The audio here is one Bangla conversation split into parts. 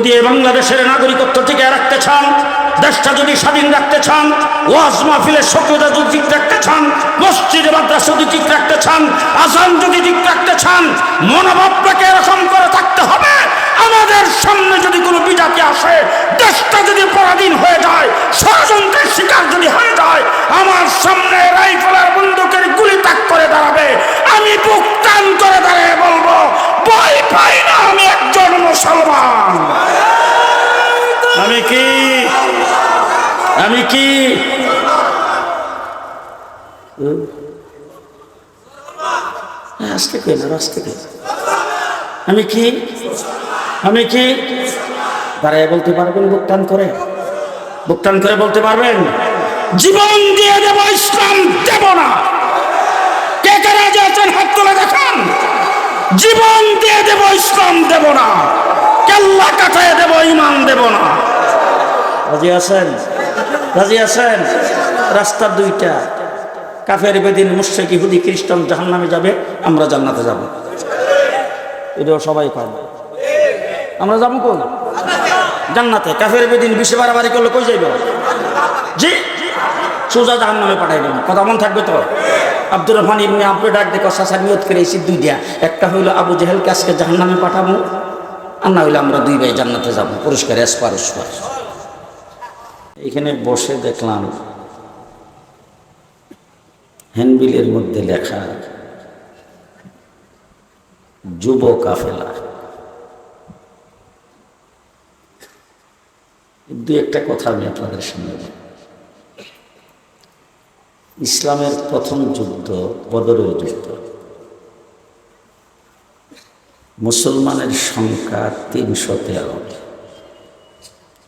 যদি এই বাংলাদেশের নাগরিকত্ব টিকিয়ে রাখতে চান, দেশটা যদি স্বাধীন রাখতে চান, ওয়াজ মাহফিলের সক্রিয়তা যদি ঠিক রাখতে চান, মসজিদ মাদ্রাসা যদি ঠিক রাখতে চান, আজান যদি ঠিক রাখতে চান, মনোভাবটাকে এরকম করে থাকতে হবে। আমাদের সামনে যদি কোনো বিজাতি আসে, দেশটা যদি পরাধীন হয়ে যায়, ষড়যন্ত্রের শিকার যদি হয়ে যায়, আমার সামনে রাইফেলের বন্দুকের গুলি তাক করে দাঁড়াবে, আমি বুক টান করে দাঁড়িয়ে বলবো, ভয় পাই না, আমি একজন মুসলমান। আমি কি আস্তে করে আমি কি দাঁড়ায় বলতে পারবেন? বুকটান করে বলতে পারবেন? জীবন দিয়ে দেব, ইসলাম দেব না। কে কে রাজি আছেন? হাত তুলে দেখান। জীবন দিয়ে দেব, ইসলাম দেব না। কেল্লা কাটায় দেব, ঈমান দেব না। রাজি আছেন? রাস্তার দুইটা, কাফের বেদিন, মুশরিক, ইহুদি, খ্রিস্টান জাহান্নামে যাবে, আমরা জান্নাতে যাব। এটাও সবাই পাবে। আমরা যাবো কোন? জান্নাতে। কাফের বেদিন বেশি বাড়াবাড়ি করলে কই যাইব? জি, সোজা জাহান্নামে পাঠাই দেব। কথা মন থাকবে তো? আব্দুর রহমান ইবনে আব্দু ডাক দেখো সাসা নিয়ত করে এসে দুইটা, একটা হইল আবু জেহেলকে আজকে জাহান্নামে পাঠাবো, আর না হইলে আমরা দুই ভাই জান্নাতে যাবো। পুরস্কার এসপার। এখানে বসে দেখলাম হ্যান্ডবিলের মধ্যে লেখা যুব কাফেলা। দুই একটা কথা আমি আপনাদের সামনে। ইসলামের প্রথম যুদ্ধ বদরের যুদ্ধ। মুসলমানের সংখ্যা 313।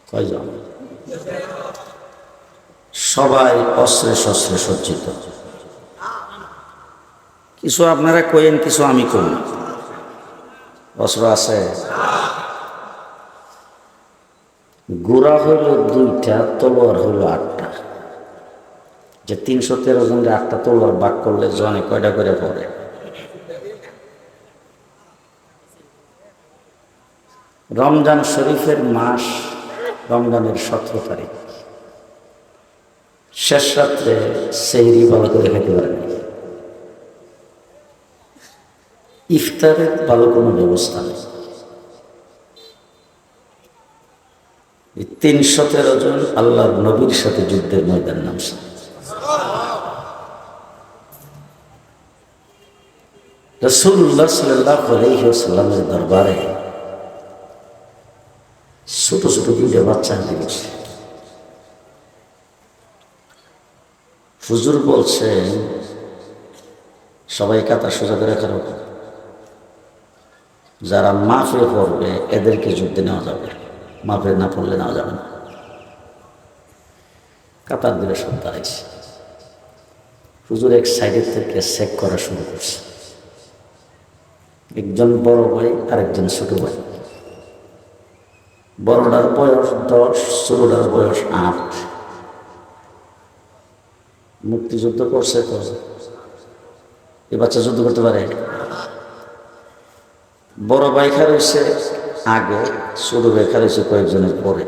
কয়জন? সবাই অস্ত্রে শস্ত্রে সজ্জিত। কিছু আপনারা কইেন, কিছু আমি কই। অস্ত্র আছে। গোড়া হইল 2টা, তলোয়ার হইল 8টা। যে 313 জনের 8টা তলোয়ার বাক করলে জনে কয়টা করে পড়ে? রমজান শরীফের মাস, রমজানের 17 তারিখ, শেষ রাত্রে সেহরি ভালো করে খেতে পারেনি। ইফতারের ভালো কোনো ব্যবস্থা নেই। 313 জন আল্লাহর নবীর সাথে যুদ্ধের ময়দান নামছে। রাসূলুল্লাহ সাল্লাল্লাহু আলাইহি ওয়াসাল্লামের দরবারে ছোট ছোট 2টা বাচ্চা দিয়েছে। হুজুর বলছেন সবাই কাতার সোজা করে রাখো, যারা মাফে পড়বে এদেরকে যুদ্ধে নেওয়া যাবে, মাফে না পড়লে নেওয়া যাবে না। কাতার দিলে সব দাঁড়াইছে। হুজুর এক সাইডের থেকে চেক করা শুরু করছে। একজন বড় ভাই আর একজন ছোট ভাই। বড়টার বয়স 10, ছোটটার বয়স 8। মুক্তিযুদ্ধ করছে তো, এ বাচ্চা যুদ্ধ করতে পারে? বড় ভাই খারাইছে আগে, ছোট ভাই খারাইছে কয়েকজনের পরে।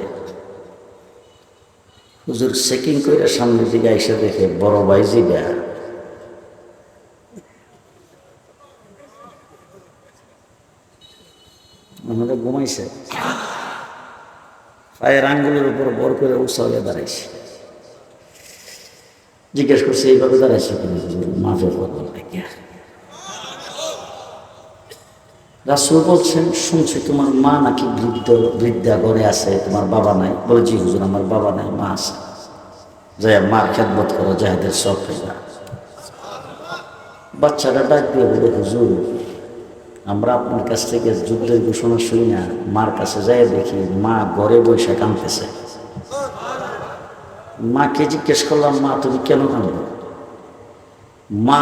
হুজুর চেকিং করে সামনের দিকে এসে দেখে বড় ভাই জিগা আমাদের ঘুমাইছে, পায়ের আঙ্গুলের উপর বর করে উৎসাহে দাঁড়াইছে। জিজ্ঞেস করছে এইভাবে দাঁড়াইছে কিনা? মাফের কথা। রাসূল বলছেন শুনছি তোমার মা নাকি বৃদ্ধা ঘরে আছে, তোমার বাবা নাই? বলে জি হুজুর, আমার বাবা নাই, মা আছে। যাই মার খেদমত করো, জাহেদের সব পেলা। বাচ্চাটা ডাক দিয়ে বলে হুজুর, আমরা আপনার কাছ থেকে যুদ্ধের ঘোষণা শুনি না, মার কাছে যাই দেখি মা ঘরে বসে কাঁদতেছে। মাকে জিজ্ঞেস করলাম, মা তুমি কেন কাঁদো? মা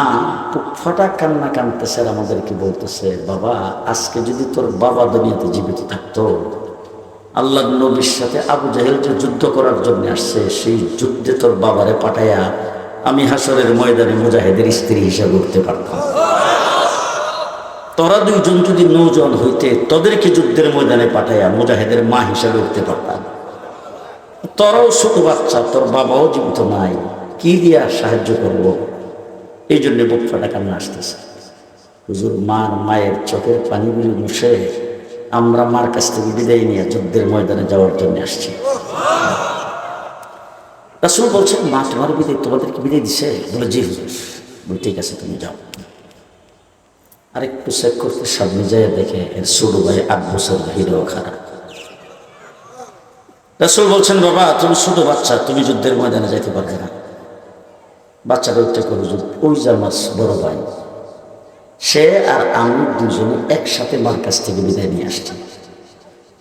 বুক ফাটা কান্না কাঁদতেছে আর আমাদেরকে বলতেছে, বাবা আজকে যদি তোর বাবা দুনিয়াতে জীবিত থাকতো, আল্লাহর নবীর সাথে আবু জাহেল যে যুদ্ধ করার জন্য আসছে, সেই যুদ্ধে তোর বাবারে পাঠাইয়া আমি হাসরের ময়দানে মুজাহিদের স্ত্রী হিসাবে উঠতে পারতাম। তোরা দুইজন যদি নৌজওয়ান হইতে তোদেরকে যুদ্ধের ময়দানে পাঠাইয়া মুজাহিদের মা হিসাবে উঠতে পারতাম। তোরাও ছোট বাচ্চা, তোর বাবাও জীবিত নাই, কি দিয়া সাহায্য করব? এই জন্য বুক ফাটা কান্না আসতেছে। হুজুর মায়ের চোখের পানিগুলি মুছে আমরা মার কাছ থেকে বিদায় নিয়ে যুদ্ধের ময়দানে যাওয়ার জন্য আসছি। রাসূল বলছেন, মা তোমার বিদায়, তোমাদেরকে বিদায় দিছে? বলে জি হুজুর। বলে ঠিক আছে, তুমি যাও। আরেকটু চেক করতে সামনে যায়, দেখে এর ছোট ভাই 8 বছর হিরো খারাপ। রাসূল বলছেন, বাবা তুমি ছোট বাচ্চা, তুমি যুদ্ধের ময়দানে যাইতে পারবে না। বাচ্চাটা উঠতে করো, ওই যে আমার বড় ভাই, সে আর আমি দুজনে একসাথে মার কাছ থেকে বিদায় নিয়ে আসছি।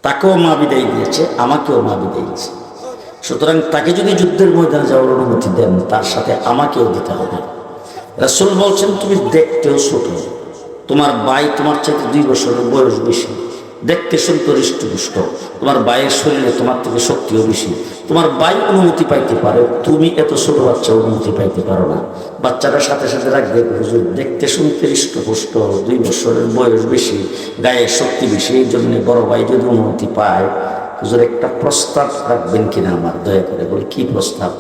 তাকেও মা বিদায় দিয়েছে, আমাকেও মা বিদায় দিয়েছে। সুতরাং তাকে যদি যুদ্ধের ময়দানে যাওয়ার অনুমতি দেন, তার সাথে আমাকেও দিতে হবে। রাসূল বলছেন, তুমি দেখতেও ছোট, তোমার ভাই তোমার চাইতে 2 বছরের বয়স বেশি, দেখতে শুনতে হৃষ্টপুষ্ট, তোমার ভাইয়ের শরীরে তোমার থেকে শক্তিও বেশি। তোমার ভাই অনুমতি পাইতে পারে, তুমি এত ছোট বাচ্চা অনুমতি পাইতে পারো না। বাচ্চাটার সাথে সাথে রাখবে, হুজুর দেখতে শুনতে হৃষ্টপুষ্ট, 2 বছরের বয়স বেশি, গায়ের শক্তি বেশি, এই জন্য বড় ভাই যদি অনুমতি পায়, হুজুর একটা প্রস্তাব রাখবেন কিনা আমার, দয়া করে। বলে কি প্রস্তাব?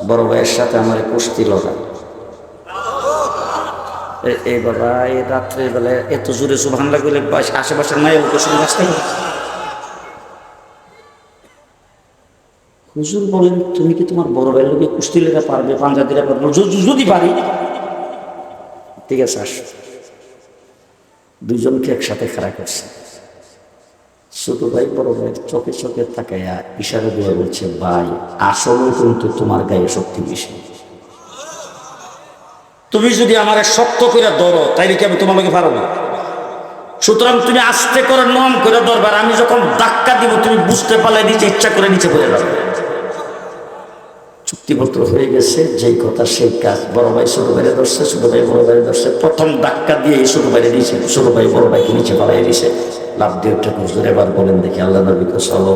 বড় ভাইয়ের সাথে আমার কুস্তি লড়া। এই বাবা, এই রাত্রে বেলা এত জোরে সুবহানাল্লাহ বলে আশেপাশের মায়ের লোকের সঙ্গে রাস্তায়। হুজুর বলেন, তুমি কি তোমার বড় ভাইয়ের লোকে কুস্তি লেখা পারবে, পাঞ্জা দিলে পারবে? যদি পারি ঠিক আছে, আস। দুজনকে একসাথে খাড়া করছে। ছোট ভাই বড় ভাইয়ের চোখে চোখে তাকাইয়া ইশারা দিয়ে বলছে, ভাই আসলে কিন্তু তোমার গায়ে শক্তি বেশি, তুমি যদি আমার শক্ত করে ধরো তাইলে কি আমি তোমার লোকে পারো না? সুতরাং তুমি আস্তে করে নম করে ধরবার, আমি যখন ধাক্কা দিব তুমি বুঝতে পারলে নিচে ইচ্ছা করে নিচে পড়ে যাবে। চুক্তিপত্র হয়ে গেছে, যেই কথা সেই কাজ। বড় ভাই ছোট ভাইরে ধরছে, ছোট ভাই বড় ভাইরে ধরছে। প্রথম ধাক্কা দিয়ে এই ছোট ভাইরে দিয়েছে, ছোট ভাই বড় ভাইকে নিচে পালাই দিয়েছে। লাভ দিয়ে উঠে হুজুর এবার বলেন দেখি, আল্লাহ নবী কো চলো।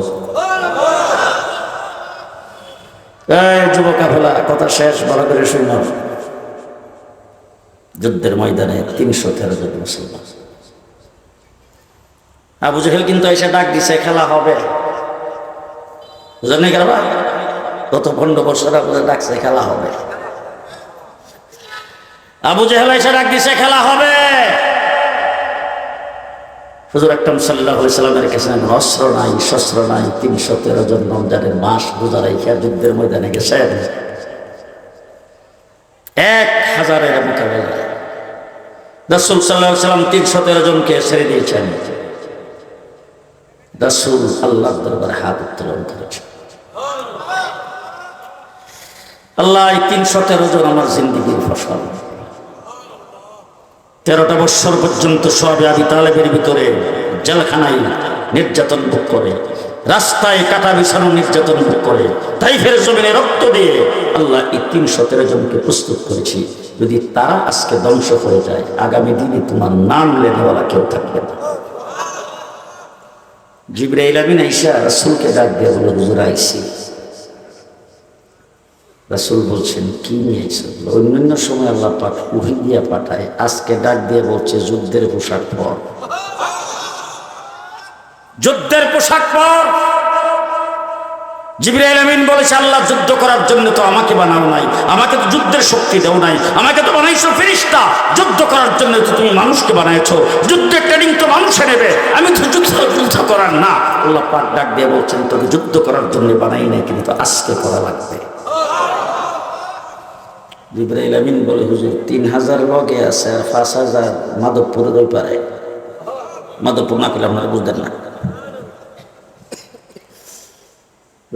এই যুবক কাফেলা, কথা শেষ, ভালো করে শুনো। যুদ্ধের ময়দানে 313 জন মুসলমান। আবু জেহেল কিন্তু এসে ডাক দিছে, খেলা হবে। বুঝলেন কেন? গত 15 বছর আবু জেহেল ডাকছে, খেলা হবে। আবু জেহেল এসে ডাক দিছে, খেলা হবে। হুজুর আকরাম সাল্লাল্লাহু আলাইহি সাল্লামের কাছে অস্ত্র নাই, শস্ত্র নাই। 313 জন রমজানের মাস রোজা রাইখা যুদ্ধের ময়দানে গেছেন 1000-এর মোকাবেলায়। রাসূল সাল্লাল্লাহু আলাইহি সাল্লাম 313 জনকে ছেড়ে দিয়েছেন। রাসূল আল্লাহর দরবারে হাত উত্তোলন করেছেন, আল্লাহ 313 জন আমার জিন্দেগির ফসল। 13টা বছর পর্যন্ত সাহাবে আবি তালেবের ভিতরে জেলখানায় নির্যাতন ভোগ করে, রাস্তায় কাটা বিছানো নির্যাতন ভোগ করে, তাইফের জমিনে রক্ত দিয়ে আল্লাহ এই 313 জনকে প্রস্তুত করেছি। যদি তারা আজকে ধ্বংস হয়ে যায়, আগামী দিনে তোমার নাম লেনেওয়ালা কেউ থাকবে না। জিবরাইল আমিন আইসা রাসূলকে ডাক দিয়ে বলে, হুজুর আইছি। রাসূল বলছেন, কি নিয়ে আইছো? অন্যান্য সময় আল্লাহ পাক ওহী দিয়া পাঠায়, আজকে ডাক দিয়ে বলছে যুদ্ধের পোশাক পর। যুদ্ধের পোশাক পর। জিবরাইল আমিন বলেছে, আল্লাহ যুদ্ধ করার জন্য তো আমাকে বানাও নাই, আমাকে তো যুদ্ধের শক্তি দাও নাই, আমাকে তো বানাইছো ফেরেশতা। যুদ্ধ করার জন্য তো তুমি মানুষকে বানাইছো, যুদ্ধের ট্রেনিং তো মানুষে নেবে, আমি তো যুদ্ধ করার না। আল্লাহ পাক ডাক দিয়ে বলছেন, তোকে যুদ্ধ করার জন্য বানাই নাই, কিন্তু আজকে করা লাগবে। জিবরাইল আমিন বলে, হুজুর 3000 লগে আছে আর 5000 মাধবপুরে ওই পারে। মাধবপুর না পেলে আপনারা বুঝতেন না।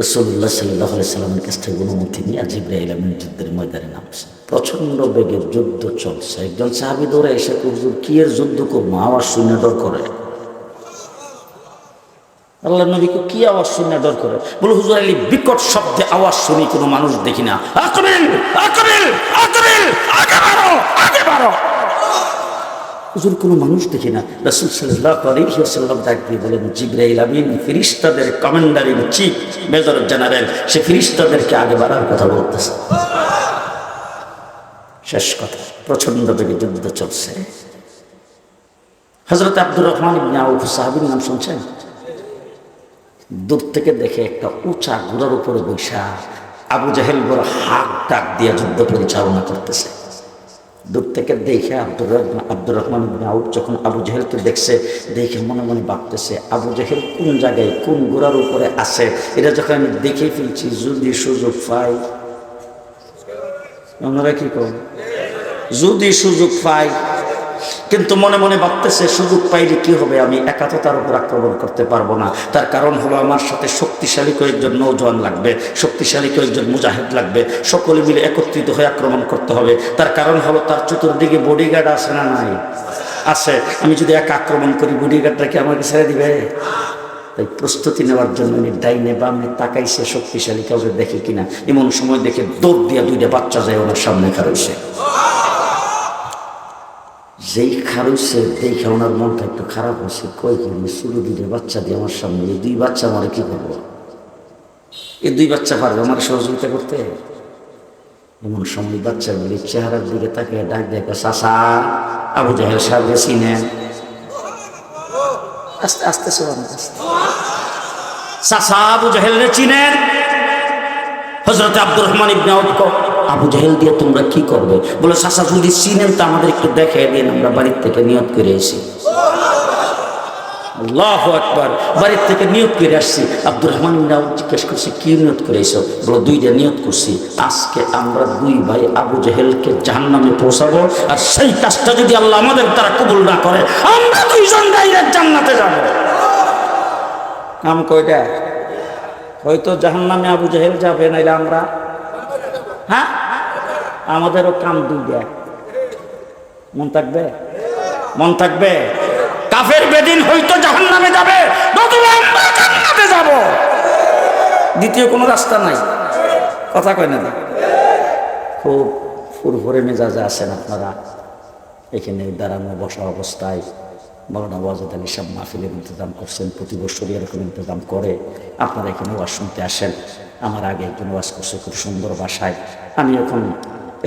রাসূলুল্লাহ সাল্লাল্লাহু আলাইহি সাল্লামের কাছ থেকে অনুমতি নিয়ে জিবরাইল আমিন যুদ্ধের ময়দানে নামছে। প্রচন্ড বেগে যুদ্ধ চলছে। একজন সাহাবী দৌড়ে এসে, হুজুর কি এর যুদ্ধ করবো? আওয়াজ শুনে ডর করে। আল্লাহ নবীকে কি আওয়াজ শুনে ডর করে? বলে, হুজুর আলী বিকট শব্দে আওয়াজ শুনি কোনো মানুষ দেখি না। আকবিল আকবিল আকবিল, আগে বাড়ো আগে বাড়ো। হুজুর কোনো মানুষ দেখি না। রাসূল সাল্লাল্লাহু আলাইহি ওয়াসাল্লাম ডাক দিয়ে বলেন, জিবরাইল আমিন ফেরেশতাদের commander in chief, major general, সে ফেরেশতাদেরকে আগে বাড়ার কথা বলতেছে। শেষ কথা, প্রচন্ড বেগে যুদ্ধ চলছে। হযরত আব্দুর রহমান ইবনে আউফ সাহাবীর নাম শুনছেন? দূর থেকে দেখে একটা উঁচা ঘোড়ার উপরে বৈশা আবু জাহেল বড় হাক ডাক দিয়ে যুদ্ধ পরিচালনা করতেছে। দূর থেকে দেখে আব্দুর রহমান ইবনে আউফ যখন আবু জাহেলকে দেখছে, দেখে মনে মনে ভাবতেছে আবু জাহেল কোন জায়গায় কোন ঘোড়ার উপরে আছে, এটা যখন আমি দেখে ফেলছি, যদি সুযোগ পাই, ওনারা কি করেন, যদি সুযোগ পাই, কিন্তু মনে মনে ভাবতেছে সুযোগ পাইলে কি হবে, আমি একা তো তার উপর আক্রমণ করতে পারবো না। তার কারণ হলো আমার সাথে শক্তিশালী কয়েকজন নৌজওয়ান লাগবে, শক্তিশালী কয়েকজন মুজাহিদ লাগবে, সকলে মিলে একত্রিত হয়ে আক্রমণ করতে হবে। তার কারণ হলো তার চতুর্দিকে বডিগার্ড আছে না নাই? আছে। আমি যদি একা আক্রমণ করি, বডিগার্ডরা কি আমাকে ছেড়ে দিবে? তাই প্রস্তুতি নেওয়ার জন্য ডাইনে বামে তাকাইছে শক্তিশালী কাউকে দেখে কিনা। এমন সময় দেখে দৌড় দিয়া দুইটা বাচ্চা যায় ওনার সামনে খাড়াইছে। যেই খারুইছে দেখে ওনার মনটা একটু খারাপ হয়েছে, কই কিনে শুরু দুইটা বাচ্চা দিয়ে আমার সামনে, এই দুই বাচ্চা আমার কি করবো, এই দুই বাচ্চা পারবে আমার সহযোগিতা করতে? এমন সময় বাচ্চাগুলি চেহারার দিকে তাকে ডাক দেখে, চাচা আবু জাহেল সাহেবকে চিনেন? আস্তে আস্তে চাচা আবু জাহেলরে চিনেন? হযরত আব্দুর রহমান ইবনে আউফ আবু জাহেল দিয়ে তোমরা কি করবে? বলে চাচা যদি চিনেন তো আমাদের একটু দেখাই দিন, আমরা বাড়ির থেকে নিয়ত করে এসেছি। আল্লাহু আকবার। বাড়ির থেকে নিয়ত করে আসছি। আব্দুর রহমান ইবনে আউফ জিজ্ঞেস করছে, কি নিয়ত করে এসো? বলে দুইটা নিয়ত করছি, আজকে আমরা দুই ভাই আবু জাহেলকে জাহান্নামে পৌঁছাবো, আর সেই কাজটা যদি আল্লাহ আমাদের দ্বারা কবুল না করে, আমরা দুইজন ডাইরেক্ট জান্নাতে যাব। কাম কয়টা? হয়তো জাহান্নামে আবু জাহেল যাবে, নাইলে আমরা, হ্যাঁ আমাদেরও কাম দুইটা। মন থাকবে? মন থাকবে? কাফের বেদিন হয়তো জাহান্নামে যাবে, নতুবা আমরা জান্নাতে যাব। দ্বিতীয় কোনো রাস্তা নাই। কথা কয় না? খুব ফুরফুরে মেজাজে আছেন আপনারা। এখানে দাঁড়ানো বসা অবস্থায় মাওলানা ওয়াজেদ আলী সাহেব মাহফিলের ইন্তজাম করছেন, প্রতি বছরই এরকম ইন্তজাম করে। আপনারা এখানে ওয়াজ শুনতে আসেন। আমার আগে একজন ওয়াজ করছে খুব সুন্দর ভাষায়, আমি এখন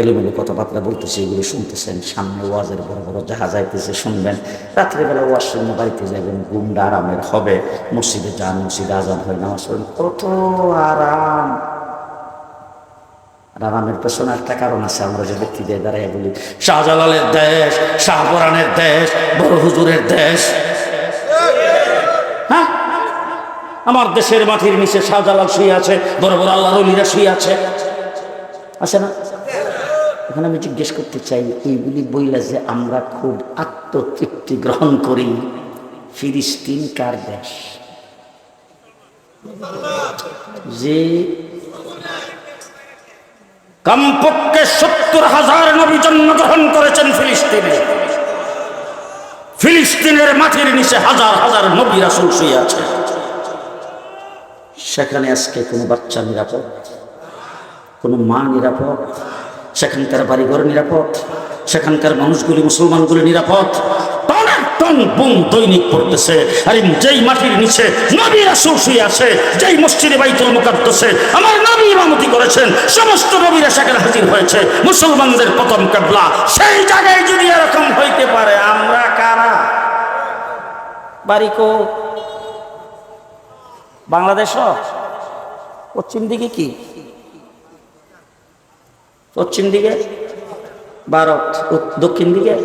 এলোমেলো কথাবার্তা বলতেছি, এগুলো শুনতেছেন। সামনে ওয়াজের বড় বড় জাহাজ আইতেছে, শুনবেন। রাত্রিবেলা ওয়াজ শুনে বাড়িতে যাবেন, ঘুমটা আরামের হবে। মসজিদে যান, মসজিদে আজান হয়, নামাজ পড়েন, কত আরাম। আরামের পেছনে একটা কারণ আছে। আমরা যে ব্যক্তি দিয়ে দাঁড়াই বলি শাহজালালের দেশ, শাহপরানের দেশ, বড় হুজুরের দেশ। হ্যাঁ, আমার দেশের মাটির নিচে শাহজালাল শুয়ে আছে, বড় বড় আল্লাহর ওলিরা শুয়ে আছে, আছে না? এখন আমি জিজ্ঞেস করতে চাই, এইগুলি বইলা যে আমরা খুব আত্মতৃপ্তি গ্রহণ করি, ফিলিস্তিন কার দেশ? যে কমপক্ষে ৭০,০০০ নবী জন্মগ্রহণ করেছেন ফিলিস্তিনে। ফিলিস্তিনের মাটির নিচে হাজার হাজার নবী রাসূল শুয়ে আছে। সেখানে আজকে কোনো বাচ্চা নিরাপদ? কোনো মা নিরাপদ? সেখানকার বাড়িঘর নিরাপদ? সেখানকার মানুষগুলি, মুসলমানগুলি নিরাপদ? টন বুম দৈনিক পড়তেছে। আর যেই মাটির নিচে নবী রাসূল শুয়ে আছে, যেই মসজিদে বাইতুল মুকাদ্দাসে আমার নবী ইমামতি করেছেন, সমস্ত নবীরা সেখানে হাজির হয়েছে, মুসলমানদের প্রথম কিবলা, সেই জায়গায় যদি এরকম হইতে পারে, আমরা কারা? বাড়ি কো? বাংলাদেশ? পশ্চিম দিকে কি? পশ্চিম দিকে ভারত, দক্ষিণ দিকে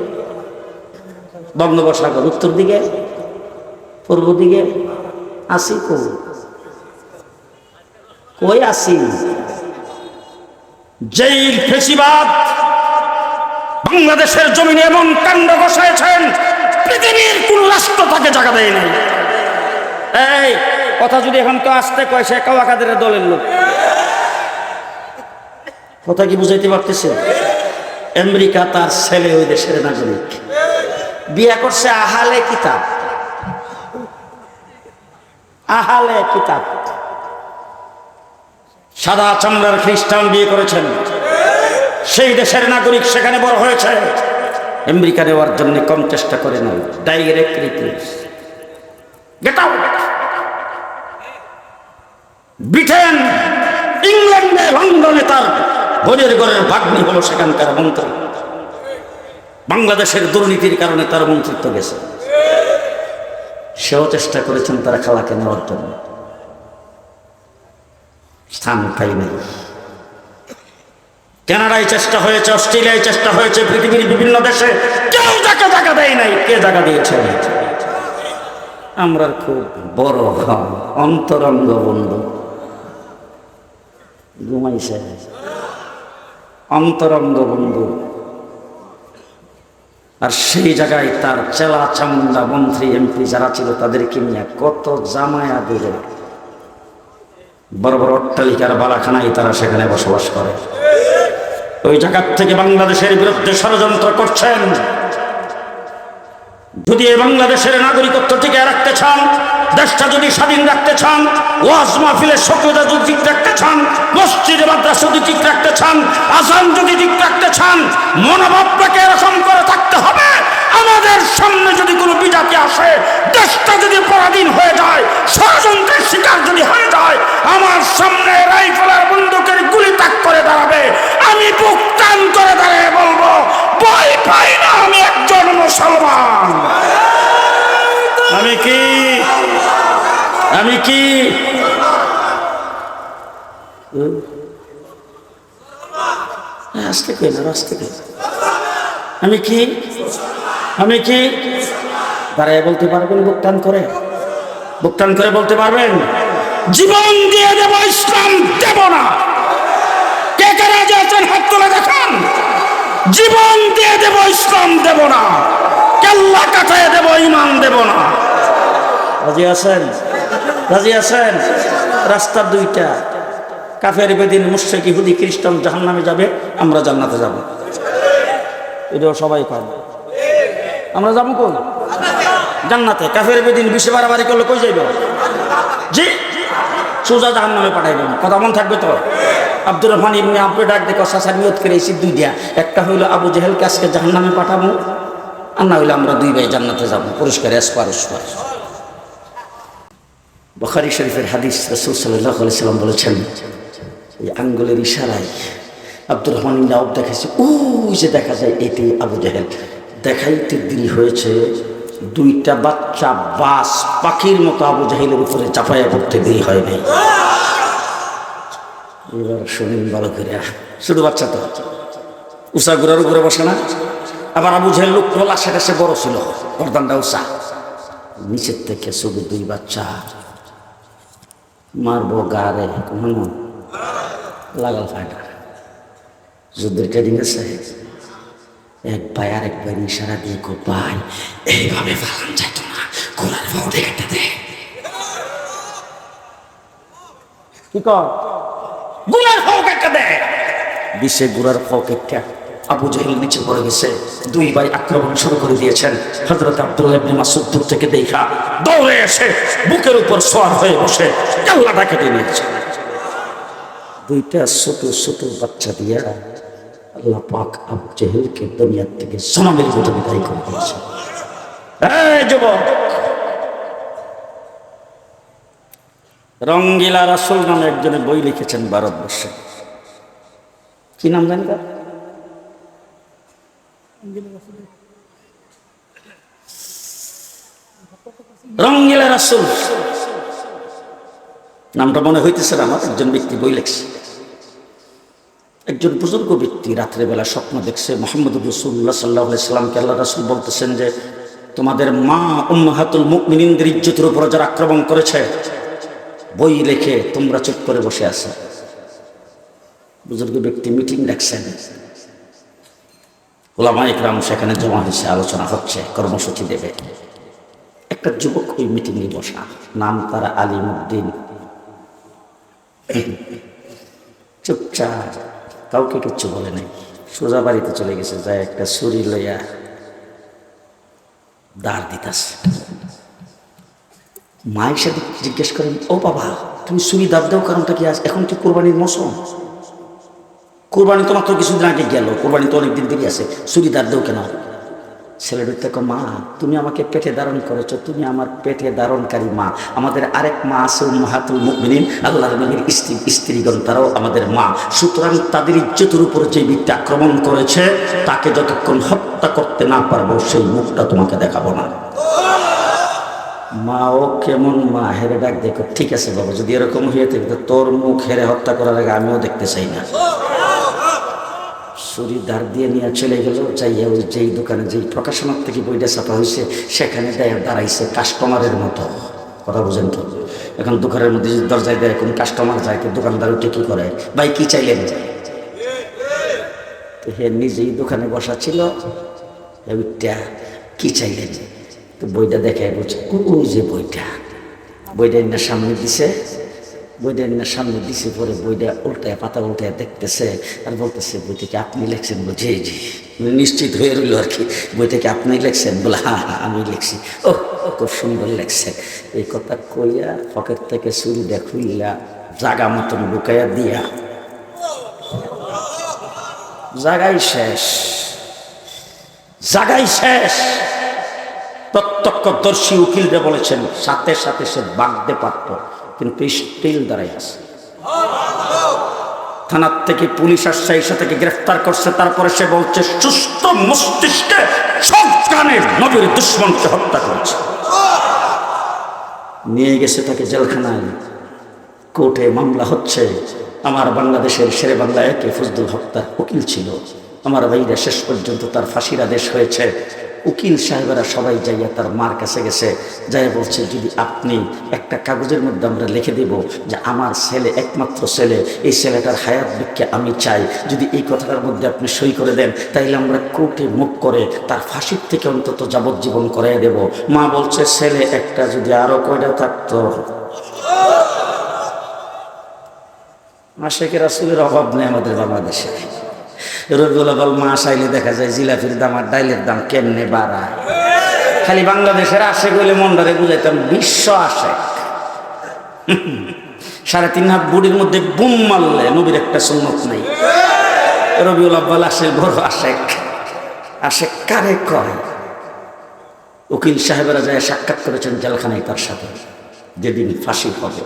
বঙ্গোপসাগর, উত্তর দিকে, পূর্ব দিকে আসি কই আসি? যেই ফেসিবাদ বাংলাদেশের জমিনে এমন কাণ্ড বসাইছেন, পৃথিবীর কোন রাষ্ট্র তাকে জায়গা দেয় নাই। এই কথা যদি এখন তো আসতে কয়, সে কাওয়াকাদের দলের লোক। কথা কি বুঝাইতে পারতেছে? আমেরিকা তার ছেলে ওই দেশের নাগরিক, বিয়ে করছে আহলে কিতাব। আহলে কিতাব সাদা চামড়ার খ্রিস্টান বিয়ে করেছেন, সেই দেশের নাগরিক, সেখানে বড় হয়েছে। আমেরিকা নেওয়ার জন্য কম চেষ্টা করে নাই, direct replace. Get out. Britain, ইংল্যান্ডে, লন্ডনে তার বোনের ঘরের ভাগ্নি হলো সেখানকার মন্ত্রী। বাংলাদেশের দুর্নীতির কারণে তার মন্ত্রিত্ব গেছে। সেও চেষ্টা করেছেন তারা খালাকে নেওয়ার জন্য, স্থান পাই নাই। কানাডায় চেষ্টা হয়েছে, অস্ট্রেলিয়ায় চেষ্টা হয়েছে, পৃথিবীর বিভিন্ন দেশে, কেউ যাকে জায়গা দেয় নাই। কে জায়গা দিয়েছে? আমরা খুব বড় অন্তরঙ্গ বন্ধু ঘুমাইছে, অন্তরঙ্গ বন্ধু। আর সেই জায়গায় তার চেলা চামুন্ডা মন্ত্রী এমপি যারা ছিল তাদেরকে নিয়ে কত জামায়া দূরে বড় বড় অট্টালিকার বালাখানায় তারা সেখানে বসবাস করে। ওই জায়গার থেকে বাংলাদেশের বিরুদ্ধে ষড়যন্ত্র করছেন। যদি এই বাংলাদেশের নাগরিকত্ব টিকে রাখতে চান, দেশটা যদি স্বাধীন রাখতে চান, ওয়াজ মাহফিলের সক্রিয়তা যদি ঠিক রাখতে চান, মসজিদে মাদ্রাসা যদি ঠিক রাখতে চান, আযান যদি ঠিক রাখতে চান, মনোভাবটাকে এরকম করে থাকতে হবে। আমাদের সামনে যদি কোনো বিজাতি আসে, দেশটা যদি পরাধীন হয়ে যায়, ষড়যন্ত্রের শিকার যদি হয়ে যায়, আমার সামনে রাইফেলের বন্দুকের গুলি তাক করে দাঁড়াবে, আমি বুক টান করে দাঁড়িয়ে বলবো, ভয় পাই না, আমি একজন মুসলমান। আমি কি আসতে কই না, আসতে কই, আমি কি দাঁড়ায় বলতে পারবেন? বুকটান করে বলতে পারবেন? জীবন দিয়ে দেব, ইসলাম দেব না। কে কে রাজি আছেন? হাত তুলে দেখান। জীবন দিয়ে দেব, ইসলাম দেব না। কেল্লা কাটায় দেব, ঈমান দেব না। রাজি আছেন? রাস্তার দুইটা, কাফের বেদিন মুশরিক ইহুদি খ্রিস্টান জাহান্নামে যাবে, আমরা জান্নাতে যাব। এটাও সবাই পাবে। আমরা যাবো কই? জান্নাতে। কাফের বেদিন বেশি বাড়াবাড়ি করলে কই যাইব? জি, সোজা জাহান্নামে পাঠাই দেব। কথা মন থাকবে তো? আব্দুর রহমান ইবনে আব্দু ডাক দেখো সাসা নিয়ত করেছি দুইটা, একটা হইলো আবু জেহেলকে আজকে জাহান্নামে পাঠাবো, আর না হইলে আমরা দুই ভাই জান্নাতে যাব। পরিষ্কার এসপার। বুখারী শরীফের হাদিস, রাসূল সাল্লাল্লাহু আলাইহি সাল্লাম বলেছেন, এই আঙ্গুলের ইশারায় আব্দুর রহমান ইবনে আউফ দেখাইছে, ওই যে দেখা যায় এটি আবু জেহেল। দেখাইতে দেরি হয়েছে, দুইটা বাচ্চা বাস পাখির মতো আবু জেহেলের উপরে চাপাইয়া পড়তে দেরি হয় নাই। এবার শুনেন ভালো করে, শুধু বাচ্চা তো উষা গুড়ার উপরে বসে না। আবার আবু জেহেল লোক তোলা, সেটা সে বড় ছিল, গর্দানটা উষা। নিচের থেকে শুধু দুই বাচ্চা মারবো গারে, কখনো লাগাল ফায়দা। যুদ্ধের ট্রেনিং আছে, এক ভাই আরেক ভাই ইশারা দিয়ে কো, ভাই এইভাবে ফালান যাইত না, গোলার ফাও দেখতে দে। কি কর? গোলার ফাও কেটে দে। দিশে গোলার ফাও কেটে আবু জেহেল নিচে পড়ে গেছে। দুই ভাই আক্রমণ শুরু করে দিয়েছেন। হযরত আব্দুল্লাহ ইবনে মাসউদ দূর থেকে দেখা দৌড়ে এসে বুকের উপর সওয়ার হয়ে বসে গলাটা কেটে নিয়েছে। দুইটা ছোট ছোট বাচ্চা দিয়া আল্লাহ পাক আবু জেহেলকে দুনিয়া থেকে জানামের মতো বিদায় করে দিয়েছে। এই যুবক, রঙ্গিলা রাসূল নামে একজনে বই লিখেছেন ভারতবর্ষে। কি নাম জানেন? রঙ্গিলা রাসূল নামটা মনে হইতেছে আমার। একজন ব্যক্তি বই লিখছে, একজন বুজুর্গ ব্যক্তি রাত্রেবেলা স্বপ্ন দেখছে মুহাম্মদুর রাসূলুল্লাহ সাল্লাল্লাহু আলাইহি সাল্লামকে আল্লাহ রাসূল বলতেছেন যে, তোমাদের মা উম্মাহাতুল মুমিনিনদের ইজ্জতের উপর যারা আক্রমণ করেছে, বই লিখে তোমরা চুপ করে বসে আছো। বুজুর্গ ব্যক্তি মিটিং ডাকছেন, উলামা ইকরাম সেখানে জমা হয়েছে, আলোচনা হচ্ছে, কর্মসূচি দেবে। একটা যুবক ওই মিটিংয়ে বসা, নাম তার আলিমউদ্দিন। চুপচাপ, কাউকে কিচ্ছু বলে নাই, সোজা বাড়িতে চলে গেছে। যায় একটা ছুরি লইয়া দাঁড় দিতাছে। মা এসে জিজ্ঞেস করেন, ও বাবা তুমি ছুরি দাঁড় দাও, কারণটা কি? এখন কি কোরবানির মৌসুম, কোরবানি তো মাত্র কিছুদিন আগে গেল, কোরবানি তো অনেকদিন দেরি আছে, ছুরি দাঁড় দাও কেন? ছেলেটা থেকে, মা তুমি আমাকে পেটে ধারণ করেছো, তুমি আমার পেটে ধারণকারী মা। আমাদের আরেক মা আছে উম্মাহাতুল মুমিনিন, আল্লাহর নবীর স্ত্রীগণ, তারাও আমাদের মা। সুতরাং তাদের ইজ্জতের উপর যে ব্যক্তি আক্রমণ করেছে, তাকে যতক্ষণ হত্যা করতে না পারবো সেই মুখটা তোমাকে দেখাবো না। মাও কেমন মা হেরে ডাক দেখো, ঠিক আছে বাবা, যদি এরকম হয়ে থাকে তো তোর মুখ হেরে হত্যা করার আগে আমিও দেখতে চাই না। ছুরি ধার দিয়ে নিয়ে চলে গেল, যাইয়া ওই যেই দোকানে যেই প্রকাশনার থেকে বইটা ছাপা হয়েছে সেখানে দাঁড়াইছে কাস্টমারের মতো। কথা বুঝেন তো? এখন দোকানের মধ্যে যদি দরজায় দেয় কোন কাস্টমার যায়, তো দোকানদার উঠে কি করে, ভাই কি চাইলেন? তো হে নিজেই দোকানে বসা ছিল, ওইটা কি চাইলেন? তো বইটা দেখায় বলছে ওই যে বইটা না সামনে দিছে, পরে বইটা উল্টায় পাতা উল্টায় দেখতেছে আর বলতেছে বইটাকে আপনি লিখছেন? বলছে জি। নিশ্চিত হয়ে রইল আর কি, বইটাকে আপনি লিখছেন? বলে হ্যাঁ হ্যাঁ আমি লিখছি। ও খুব সুন্দর লেখছে। এই কথা কইয়া পকেট থেকে ছুরিটা খুইলা জাগা মতন লুকাইয়া দিয়া জাগাই শেষ। প্রত্যক্ষদর্শী উকিলরা বলেছেন সাথে সাথে সে বাগতে পারত, কিন্তু স্টিল দাঁড়াই আছে। থানার থেকে পুলিশ আসছে, এসে থেকে গ্রেফতার করছে। তারপরে সে বলছে সুস্থ মস্তিষ্কে সজ্ঞানে নবীর দুশ্মনকে হত্যা করেছে। নিয়ে গেছে তাকে জেলখানায়, কোর্টে মামলা হচ্ছে। আমার বাংলাদেশের শেরে বাংলা একে ফজলুল হক তার উকিল ছিল। আমার ভাইরা শেষ পর্যন্ত তার ফাঁসির আদেশ হয়েছে। উকিল সাহেবেরা সবাই যাইয়া তার মার কাছে গেছে, যাই বলছে যদি আপনি একটা কাগজের মধ্যে আমরা লিখে দেব যে আমার ছেলে, একমাত্র ছেলে, এই ছেলেটার হায়াত ভিক্ষা আমি চাই, যদি এই কথাটার মধ্যে আপনি সই করে দেন তাইলে আমরা কোর্টে মুখ করে তার ফাঁসির থেকে অন্তত যাবজ্জীবন করাই দেব। মা বলছে ছেলে একটা যদি আরো কয়টা থাকতো। আশেকে রাসূলের অভাব নেই আমাদের বাংলাদেশে। রবিউল আউয়াল মাস আইলে দেখা যায় জিলাপির দাম আর ডাইলের দাম কেমনে বাড়ায়। খালি বাংলাদেশের আশেক হইলে মন্ডারে বুঝাইতাম বিশ্ব আশেক। 3.5 হাত বুড়ির মধ্যে বুম মারলে নবীর একটা সুন্নত নেই। রবিউল আউয়াল আশেক বড় আশেক কারে কয়? উকিল সাহেবেরা যায় সাক্ষাৎ করেছেন জেলখানায় তার সাথে, যেদিন ফাঁসি হবে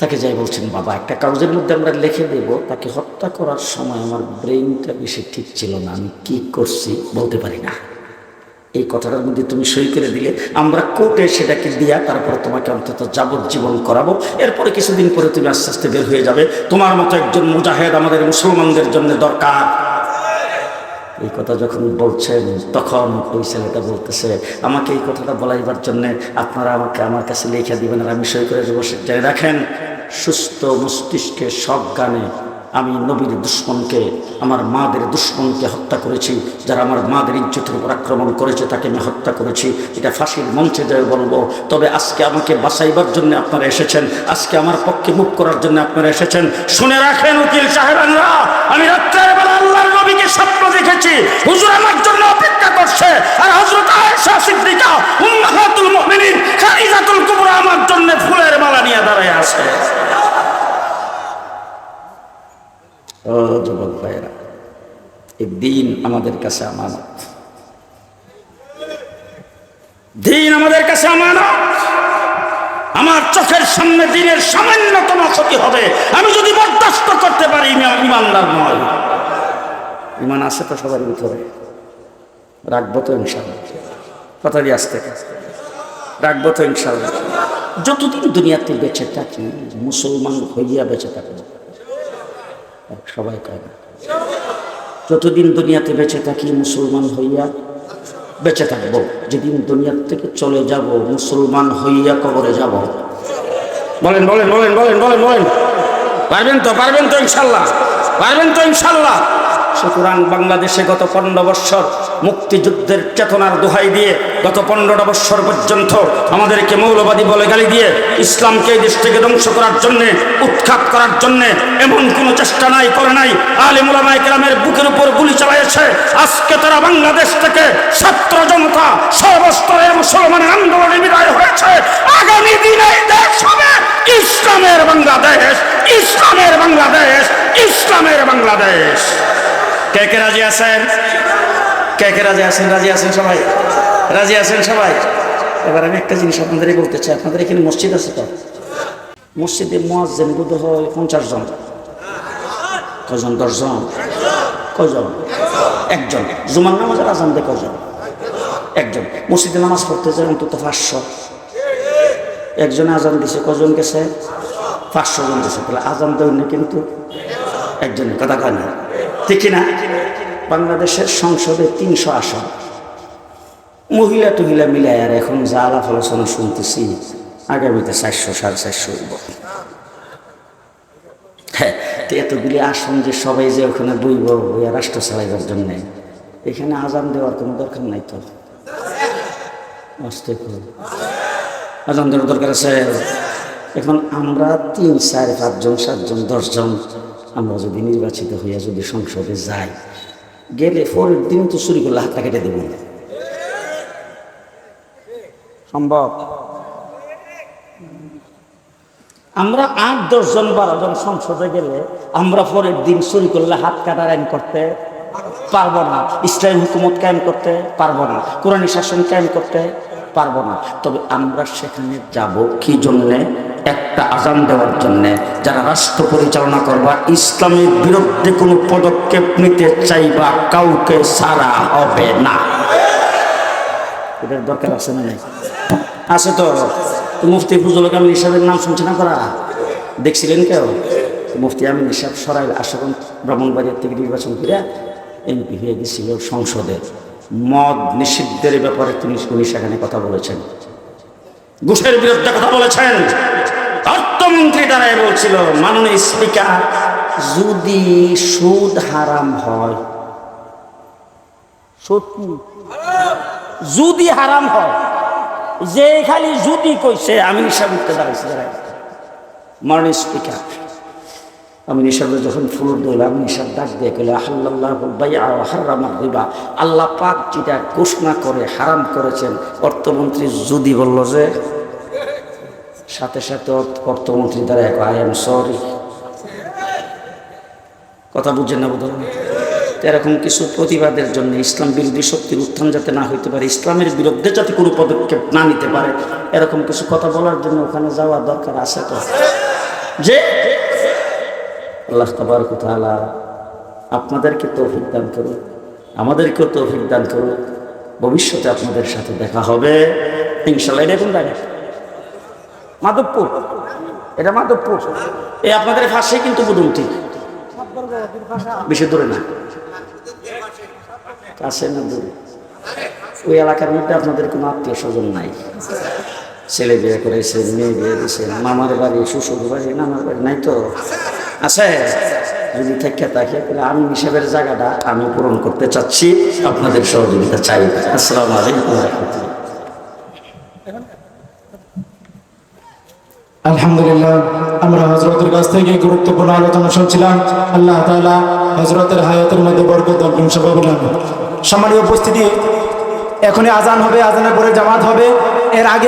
তাকে যাই বলছেন বাবা একটা কাগজের মধ্যে আমরা লিখে দেব তাকে হত্যা করার সময় আমার ব্রেইনটা বেশি ঠিক ছিল না, আমি কি করছি বলতে পারি না, এই কথাটার মধ্যে তুমি সই করে দিলে আমরা কোর্টে সেটাকে দিয়া তারপরে তোমাকে অন্তত যাবজ্জীবন করাবো, এরপরে কিছুদিন পরে তুমি আস্তে আস্তে বের হয়ে যাবে, তোমার মতো একজন মুজাহিদ আমাদের মুসলমানদের জন্য দরকার। এই কথা যখন বলছেন তখন ওই ছেলেটা বলতেছে আমাকে এই কথাটা বলাইবার জন্য আপনারা আমাকে আমার কাছে লিখে দিবেন আর আমি সই করে দেবো। জেনে রাখেন সুস্থ মস্তিষ্কে সজ্ঞানে আমি নবীর দুশ্মনকে, আমার মাদের দুশ্মনকে হত্যা করেছি। যারা আমার মাদের ইজ্জতের উপর আক্রমণ করেছে তাকে আমি হত্যা করেছি। এটা ফাঁসির মঞ্চে যায় বলবো। তবে আজকে আমাকে বাঁচাইবার জন্য আপনারা এসেছেন, আজকে আমার পক্ষে মুখ করার জন্য আপনারা এসেছেন। শুনে রাখেন উকিল সাহেবানরা, আমি রাত্রের বেলা আল্লাহর নবীকে স্বপ্ন দেখেছি হুজুর আমার জন্য অপেক্ষা করছে, আর হযরত আয়েশা সিদ্দিকা উম্মাহাতুল মুমিনিন খাদিজাতুল কুবরা আমার জন্য ফুলের মালা নিয়ে দাঁড়ায় আছে। ও যুবক ভাইরা, এই দিন আমাদের কাছে আমানত, দিন আমাদের কাছে আমানত। আমার চোখের সামনে দিনের সামান্যতম ক্ষতি হবে, আমি যদি বরদাস্ত করতে পারি ইমানদার নয়। ইমান আছে তো সবার ভিতরে, রাখবো তো ইনশাল্লাহ, কথা দিয়ে আসতে রাখবো তো ইনশাল্লাহ। যতদিন দুনিয়াতে বেঁচে থাকি মুসলমান হইয়া বেঁচে থাকবো, সবাই কয় না, যতদিন দুনিয়াতে বেঁচে থাকি মুসলমান হইয়া বেঁচে থাকবো, যেদিন দুনিয়ার থেকে চলে যাব মুসলমান হইয়া কবরে যাব। বলেন বলেন বলেন বলেন বলেন বলেন, পারবেন তো ইনশাল্লাহ, পারবেন তো ইনশাল্লাহ। সুতরাং বাংলাদেশে গত 15 বৎসর মুক্তিযুদ্ধের চেতনার দোহাই দিয়ে গত 15টা বৎসর পর্যন্ত আমাদেরকে মৌলবাদী বলে গালি দিয়ে ইসলামকে এই দেশ থেকে ধ্বংস করার জন্য, উৎখাত করার জন্য এমন কোনো চেষ্টা নাই, করে নাই। আলেম ওলামায়ে কেরামের বুকের উপর গুলি চালাইছে। আজকে তারা বাংলাদেশ থেকে ছাত্র জনতা সর্বস্তরের মুসলমানের আন্দোলনে বিদায় হয়েছে। আগামী দিনে দেশ হবে ইসলামের বাংলাদেশ, ইসলামের বাংলাদেশ, ইসলামের বাংলাদেশ। কে কে রাজি আছেন? কে কে রাজি আছেন? রাজি আছেন সবাই? রাজি আছেন সবাই? এবার আমি একটা জিনিস আপনাদেরই বলতে চাই, আপনাদের এখানে মসজিদ আছে তো? মসজিদে মুয়াজ্জিন বোধ হয় 50 জন। কজন? 10 জন? কজন? একজন। জুমার নামাজের আজান দেয় কজন? একজন মসজিদে নামাজ পড়তে যায় অন্তত 500, একজনে আজান দিছে, কজন গেছে? 500 জন গেছে। তাহলে আজান দেওয়া কিন্তু একজনের, কথা কয় না, ঠিক না? বাংলাদেশের সংসদে 300 আসন, মহিলা টহিলা মিলায় আর এখন যা আলাপ আলোচনা শুনতেছি আগামীতে 400 450 হইব। হ্যাঁ, তো এতগুলি আসন যে সবাই যে ওখানে বইব বইয়া রাষ্ট্র চালাইবার জন্যে, এখানে আজান দেওয়ার কোনো দরকার নাই তো। আজান দেওয়ার দরকার আছে? এখন আমরা 3 4 5 জন 7 জন 10 জন আমরা যদি নির্বাচিত হইয়া যদি সংসদে যাই, গেলে পরের দিন তো চুরি করলে হাতটা কেটে দেব, সম্ভব? আমরা 8 10 জন 12 জন সংসদে গেলে আমরা পরের দিন চুরি করলে হাত কাটার আইন করতে পারবো না, ইসলামী হুকুমত কায়েম করতে পারবো না, কোরআনী শাসন কায়েম করতে পারবো না। তবে আমরা সেখানে যাব কি জন্যে? একটা আজান দেওয়ার জন্যে। যারা রাষ্ট্র পরিচালনা করবা, ইসলামের বিরুদ্ধে কোনো পদক্ষেপ নিতে চাইবা, কাউকে ছাড়া হবে না। এটার দরকার আছে না? আছে তো। মুফতি ফজলুল আমিন সাহেবের নাম শুনছে না করা? দেখছিলেন কেউ? মুফতি আমিন সাহেব সরাইল আশুগঞ্জ ব্রাহ্মণবাড়িয়া থেকে নির্বাচন করে এমপি হয়ে গেছিল সংসদে। মদ নিষিদ্ধের ব্যাপারে উনি সেখানে কথা বলেছেন, ঘুষের বিরুদ্ধে কথা বলেছেন। অর্থমন্ত্রী দ্বারাই বলছিল, মাননীয় স্পিকার, যদি সুদ হারাম হয়, সত্যি যদি হারাম হয়, যে খালি যদি কইছে, আমি হিসাব উঠতে দাঁড়াইছি, মাননীয় স্পিকার, আমি নিশাবের যখন ফুল দিল, আমি নিশাব ডাক দিয়ে গেলে আল্লাহ পাক যেটা ঘোষণা করে হারাম করেছেন, অর্থমন্ত্রী যদি বলল যে, সাথে সাথে অর্থমন্ত্রী দ্বারা আই এম সরি। কথা বুঝছেন না বোধ? এরকম কিছু প্রতিবাদের জন্য, ইসলাম বিরোধী শক্তির উত্থান যাতে না হইতে পারে, ইসলামের বিরুদ্ধে যাতে কোনো পদক্ষেপ না নিতে পারে, এরকম কিছু কথা বলার জন্য ওখানে যাওয়া দরকার আছে তো। যে আল্লাহ তাবারক ওয়া তাআলা আপনাদেরকে তৌফিক দান করুন, আমাদেরকেও তৌফিক দান করুন। ভবিষ্যতে আপনাদের সাথে দেখা হবে ইনশাআল্লাহ। এটা কোন জায়গা? মাধবপুর। এটা মাধবপুর। এই আপনাদের পাশেই কিন্তু বুদুমটি, বেশি দূরে না, কাছে না দূরে? ওই এলাকার মধ্যে আপনাদের কোনো আত্মীয় স্বজন নাই? ছেলে বিয়ে করেছেন, মেয়ে বিয়ে দিয়েছেন, মামার বাড়ি, শ্বশুর বাড়ি, নানার বাড়ি নাই তো? আছে? যদি থেকে থাকে তাহলে আমি হিসাবের জায়গাটা আমি পূরণ করতে চাচ্ছি, আপনাদের সহযোগিতা চাই। আসসালামু আলাইকুম ওয়া রাহমাতুল্লাহ। আলহামদুলিল্লাহ, আমরা হযরতের কাছ থেকে গুরুত্বপূর্ণ আলোচনা শুনছিলাম। আল্লাহ তাআলা হযরতের হায়াতের মধ্যে বরকত দান করুন। সম্মানীয় উপস্থিতি, এখনই আজান হবে, আজানের পরে জামাত হবে। এর আগে